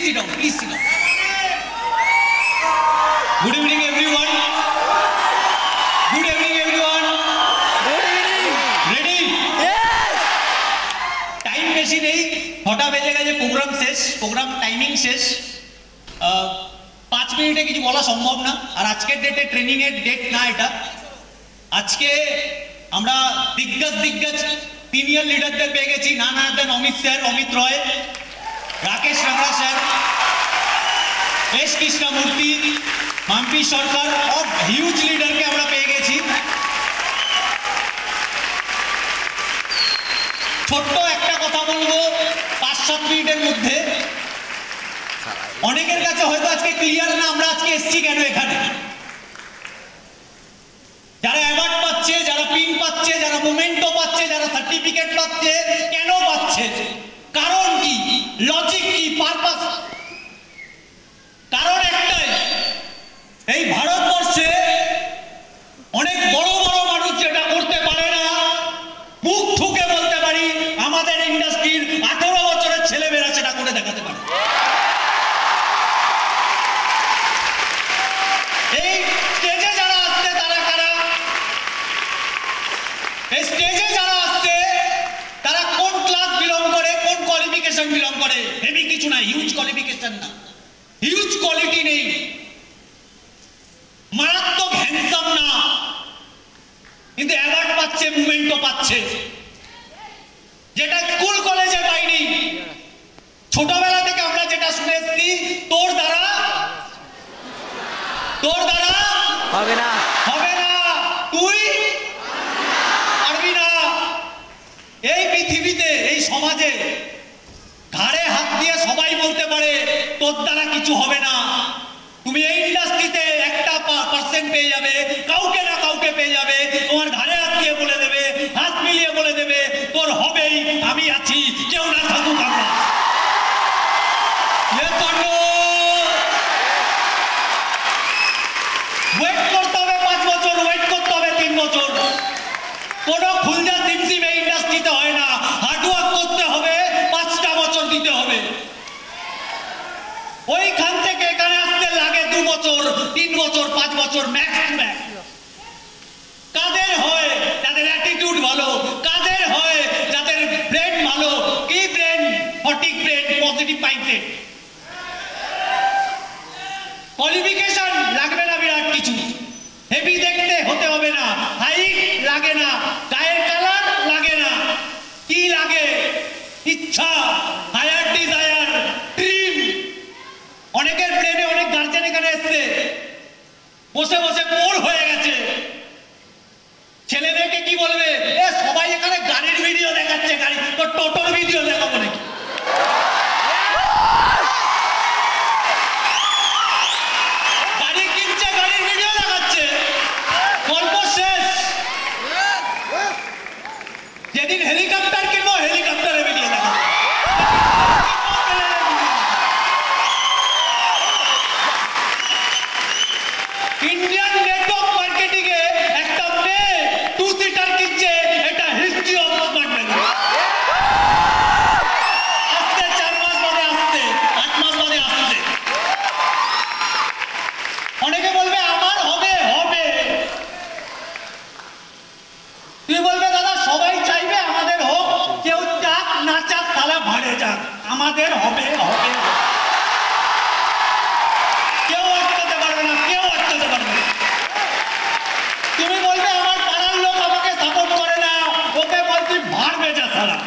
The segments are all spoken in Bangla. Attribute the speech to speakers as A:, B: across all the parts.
A: sit down, please sit down. Good evening everyone. Good evening everyone.
B: Good evening.
A: Ready?
B: Yes.
A: Time বেশি নেই, 6টা বেজে গেছে, প্রোগ্রাম টাইমিং শেষ। 5 মিনিটে কিছু বলা সম্ভব না। আর আজকের ডেটে ট্রেনিং এর ডেট না এটা। আজকে আমরা দিগ্গজ সিনিয়র লিডারদের পেয়ে গেছি। নানা দেন অমিত স্যার, অমিত রয়, রাকেশ রাঙ্গা স্যার, এস কৃষ্ণমূর্তি, মাম্পি সরকার, সব হিউজ লিডারকে আমরা পেয়ে গেছি। ছোট্ট একটা কথা বলবো 5-7 মিনিটের মধ্যে। অনেকের কাছে হয়তো আজকে ক্লিয়ার না আমরা আজকে এসছি কেন এখানে। যারা অ্যাওয়ার্ড পাচ্ছে, যারা পিন পাচ্ছে, যারা মোমেন্টো পাচ্ছে, যারা সার্টিফিকেট পাচ্ছে, কেন পাচ্ছে, কারণ কি, লজিক কি, পারপাস। কারণ একটাই, এই ভারতবর্ষে অনেক বড় বড় মানুষ যেটা করতে পারে না, মুখ ঠুকে বলতে পারি আমাদের ইন্ডাস্ট্রির 18 বছরের ছেলেমেয়েরা সেটা করে দেখাতে পারে। এই স্টেজে যারা আসছে তারা কারা, এই স্টেজে যারা আসছে তারা কোন ক্লাস বিলং করে, কোন কোয়ালিফিকেশন বিলং করে। হেভি কিছু না, হিউজ কোয়ালিফিকেশন না, হিউজ কোয়ালিটি নেই, মারাত্মক হ্যান্ডসাম না, কিন্তু অ্যাওয়ার্ড পাচ্ছে, মুভমেন্টও পাচ্ছে, যেটা স্কুল কলেজে পাইনি। ছোটবেলা থেকে আমরা যেটা শুনে এসেছি, তোর দ্বারা
B: হবে না,
A: তুই পারবি না। এই পৃথিবীতে, এই সমাজে ঘাড়ে হাত দিয়ে সবাই বলতে পারে তোর দ্বারা কিছু হবে না। তুমি এই ইন্ডাস্ট্রিতে 1% পেয়ে যাবে, কাউকে না কাউকে পেয়ে যাবে, তোমার ঘাড়ে হাত দিয়ে বলে দেবে, হাত মিলিয়ে বলে দেবে তোর হবেই, আমি আছি, কেউ না থাকুক আমরা। ওয়েট করতে হবে 5 বছর, ওয়েট করতে হবে 3 বছর। কোনো খুলজা সিমসিম এই ইন্ডাস্ট্রিতে হয় না। হার্ডওয়ার্ক করতে হবে, 5টা বছর দিতে হবে। ওইখান থেকে এখানে আসতে লাগে 2 বছর, 3 বছর, 5 বছর ম্যাক্স টু ম্যাক্স। কাদের হয় যাদের অ্যাটিটিউড ভালো, কাদের হয় যাদের ব্রেন ভালো। কি ব্রেন? সঠিক ব্রেন, পজিটিভ মাইন্ডসেট। কোয়ালিফিকেশন লাগবে না বিরাট কিছু, হেভি দেখতে হতে হবে না, হাইট লাগে না, গায়ের কালার লাগে না। কি লাগে? ইচ্ছা, হায়ার ডিজায়ার, ড্রিম। অনেকের ব্রেনে, অনেক গার্জেন এখানে এসছে, বসে বসে বোর হয়ে গেছে। ছেলে মেয়েকে কি বলবে? এ সবাই এখানে গাড়ির ভিডিও দেখাচ্ছে, গাড়ি তো টোটোর ভিডিও দেখাবো নাকি? গাড়ি কিনছে, গাড়ির ভিডিও দেখাচ্ছে, গল্প শেষ। যেদিন হেলিকপ্টার কিনবো, হেলিকপ্টারের ভিডিও দেখাবো। ইন্ডিয়ান নেটওয়ার্ক মার্কেটিং এ একটা মেয়ে 2 সিটার কিনছে, এটা হিস্ট্রি অফ স্মার্ট ভ্যালু। আসতে 4 মাস বাদে, আসতে 8 মাস বাদে আসতে। অনেকে বলবে আমার হবে, তুমি বলবে দাদা সবাই চাইবে আমাদের হোক, কেউ চাক না চাক তাহলে ভাড়ে যাক, আমাদের হবে। কেউ আটকাতে পারবে না, কেউ আটকাতে পারবে না। তুমি বলবে আমার পাড়ার লোক আমাকে সাপোর্ট করে না, ওকে বলছি ভাড় বেচা ছাড়া।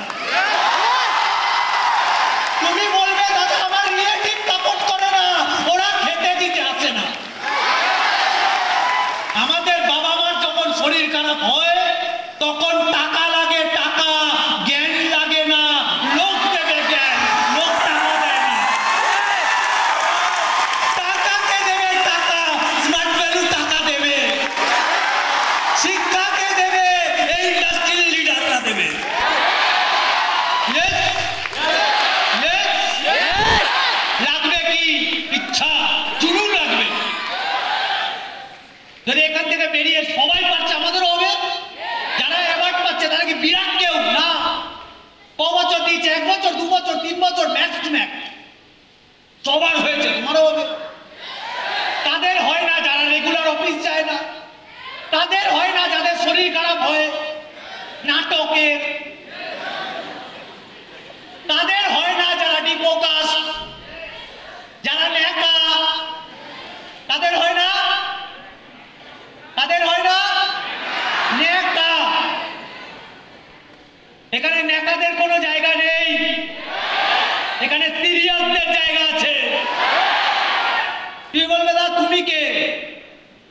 A: তুমি বলবে দাদা আমার রিলেটিভ সাপোর্ট করে না, ওরা খেতে দিতে আসে না। আমাদের বাবা মার যখন শরীর খারাপ হয় তখন টাকা লাগে, টাকা, জ্ঞান লাগে না। লোক দেবে জ্ঞান, লোক টাকা দেয় না। টাকাকে দেবে টাকা, স্মার্ট ভ্যালু টাকা দেবে। শিক্ষাকে দেবে, এই ইন্ডাস্ট্রির লিডাররা দেবে। লাগবে কি? ইচ্ছা, জুনুন লাগবে। যদি এখান থেকে বেরিয়ে সবাই পাচ্ছে, আমাদেরও হবে। যারা অ্যাওয়ার্ড পাচ্ছে তারা কি বিরাট কেউ না? 5 বছর দিয়েছে, 1 বছর, 2 বছর, 3 বছর ম্যাক্স টু ম্যাক্স। সবার হয়েছে, তোমারও হবে। তাদের হয় না যারা রেগুলার অফিস যায় না, তাদের হয় না যাদের শরীর খারাপ হয় নাটকের, তাদের হয় না যারা ডিফোকাস, যারা ন্যাকা, তাদের হয় না, তাদের হয় না ন্যাকা। এখানে ন্যাকাদের কোনো জায়গা নেই, এখানে সিরিয়াসদের জায়গা আছে। তুই বলবে দা তুমি কে?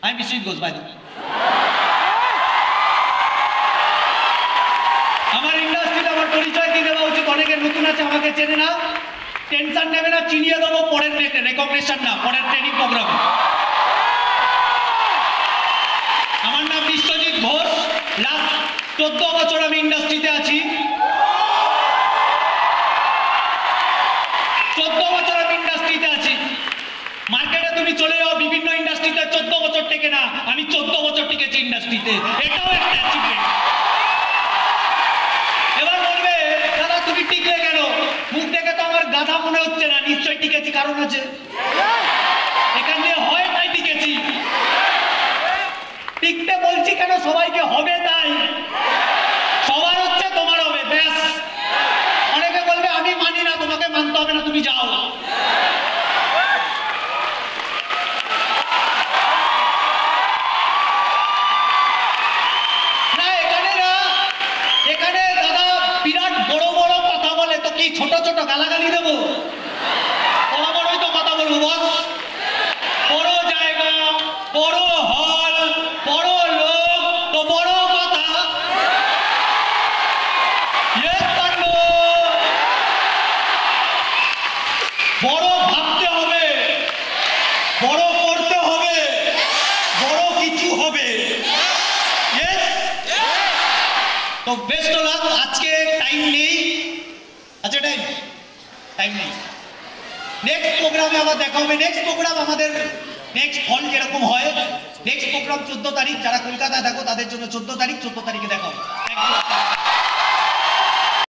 A: আমি বিশ্বজিৎ ঘোষ ভাই। আমার ইন্ডাস্ট্রিতে আমার পরিচয় দিয়ে দেওয়া উচিত, অনেকে নতুন আছে আমাকে চেনে না, টেনশন নেবে না, চিনিয়ে দেবো পরের ডেটে, রেকগনিশন না, পরের ট্রেনিং প্রোগ্রামে। আমার নাম বিশ্বজিৎ ঘোষ, লাস্ট 14 বছর আমি ইন্ডাস্ট্রিতে আছি। 14 বছর আমি ইন্ডাস্ট্রিতে আছি। মার্কেটে তুমি চলে যাও বিভিন্ন ইন্ডাস্ট্রিতে 14 বছর টেকে না, আমি 14 বছর টিকেছি ইন্ডাস্ট্রিতে, এটাও একটা অ্যাচিভমেন্ট। এবার বলবে দাদা তুমি টিকলে কেন? মুখ দেখে তো আমার গাধা মনে হচ্ছে না, নিশ্চয়ই টিকেছি, কারণ আছে। এখানে হয় তাই টিকেছি। টিকতে বলছি কেন? সবাইকে হবে তাই। সবার হচ্ছে, তোমার হবে, ব্যাস। অনেকে বলবে আমি মানি না, তোমাকে মানতে হবে না, তুমি যাও। না এখানে না, এখানে দাদা বিরাট বড় বড় কথা বলে, তো কি ছোট ছোট গালাগালি দেবো? বড় বড়ই তো কথা বলবো বস। বড় জায়গা, বড় হল, বড় লোক, তো বড় কথা। Yes or no? বড় ভাবতে হবে, বড় করতে হবে, বড় কিছু হবে। Yes? তো বেস্ট অফ লাক। আজকে টাইম নেই, আচ্ছা টাইম নেই। নেক্সট প্রোগ্রামে আবার দেখা হবে। নেক্সট প্রোগ্রাম আমাদের নেক্সট হল যেরকম হয়, নেক্সট প্রোগ্রাম 14 তারিখ। যারা কলকাতায় থাকো তাদের জন্য 14 তারিখ, 14 তারিখে দেখা হবে। Thank you.